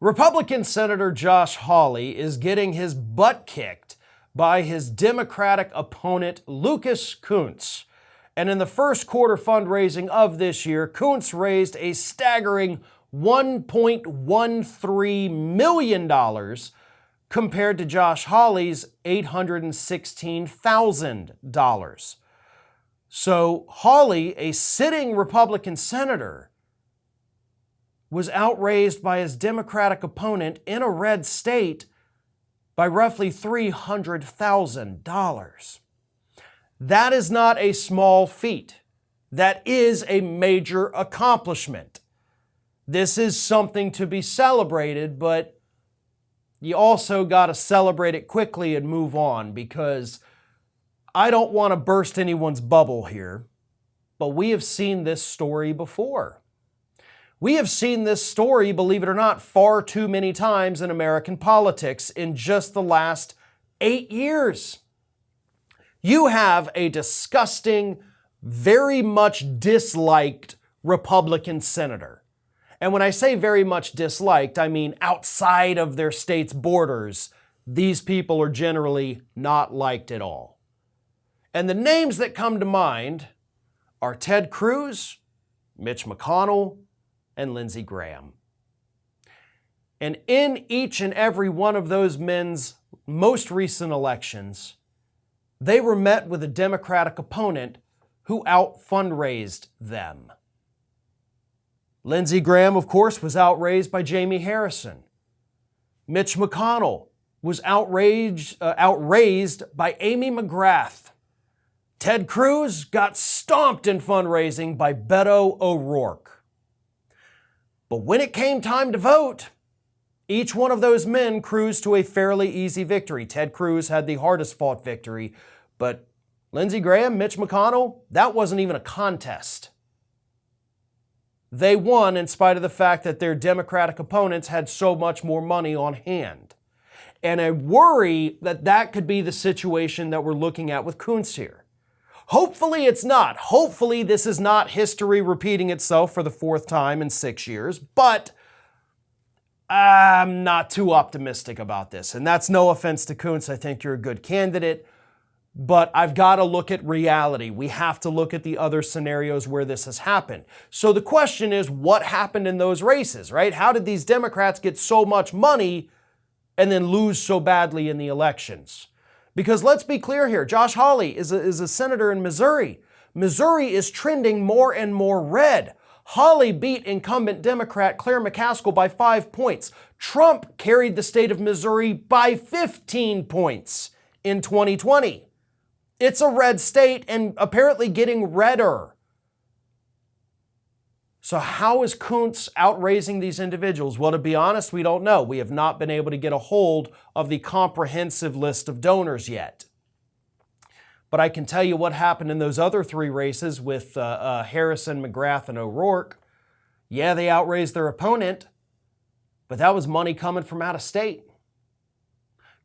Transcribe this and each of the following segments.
Republican Senator Josh Hawley is getting his butt kicked by his Democratic opponent Lucas Kunce. And in the first quarter fundraising of this year, Kunce raised a staggering $1.13 million compared to Josh Hawley's $816,000. So Hawley, a sitting Republican senator, was outraised by his Democratic opponent in a red state by roughly $300,000. That is not a small feat. That is a major accomplishment. This is something to be celebrated, but you also got to celebrate it quickly and move on, because I don't want to burst anyone's bubble here, but we have seen this story before. We have seen this story, believe it or not, far too many times in American politics in just the last 8 years. You have a disgusting, very much disliked Republican senator. And when I say very much disliked, I mean outside of their state's borders, these people are generally not liked at all. And the names that come to mind are Ted Cruz, Mitch McConnell, and Lindsey Graham. And in each and every one of those men's most recent elections, they were met with a Democratic opponent who out-fundraised them. Lindsey Graham, of course, was outraised by Jamie Harrison. Mitch McConnell was outraised by Amy McGrath. Ted Cruz got stomped in fundraising by Beto O'Rourke. But when it came time to vote, each one of those men cruised to a fairly easy victory. Ted Cruz had the hardest fought victory, but Lindsey Graham, Mitch McConnell, that wasn't even a contest. They won in spite of the fact that their Democratic opponents had so much more money on hand. And I worry that that could be the situation that we're looking at with Kunce here. Hopefully it's not. Hopefully this is not history repeating itself for the fourth time in 6 years, but I'm not too optimistic about this. And that's no offense to Kunce. I think you're a good candidate, but I've got to look at reality. We have to look at the other scenarios where this has happened. So the question is, what happened in those races, right? How did these Democrats get so much money and then lose so badly in the elections? Because let's be clear here, Josh Hawley is a senator in Missouri. Missouri is trending more and more red. Hawley beat incumbent Democrat Claire McCaskill by 5 points. Trump carried the state of Missouri by 15 points in 2020. It's a red state and apparently getting redder. So how is Kunce outraising these individuals? Well, to be honest, we don't know. We have not been able to get a hold of the comprehensive list of donors yet. But I can tell you what happened in those other 3 races with Harrison, McGrath, and O'Rourke. Yeah, they outraised their opponent, but that was money coming from out of state.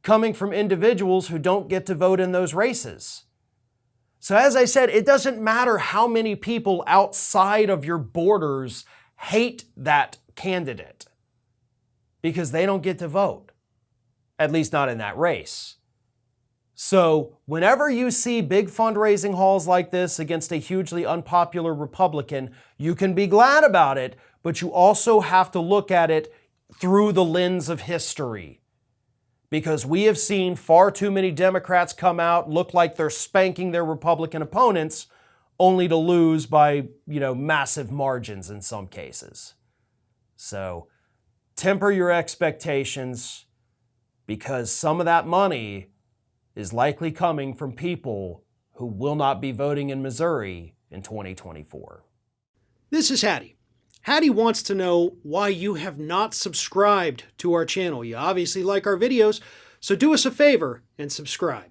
Coming from individuals who don't get to vote in those races. So as I said, it doesn't matter how many people outside of your borders hate that candidate because they don't get to vote, at least not in that race. So whenever you see big fundraising hauls like this against a hugely unpopular Republican, you can be glad about it, but you also have to look at it through the lens of history. Because we have seen far too many Democrats come out, look like they're spanking their Republican opponents, only to lose by, massive margins in some cases. So temper your expectations, because some of that money is likely coming from people who will not be voting in Missouri in 2024. This is Hattie. Hattie wants to know why you have not subscribed to our channel. You obviously like our videos, so do us a favor and subscribe.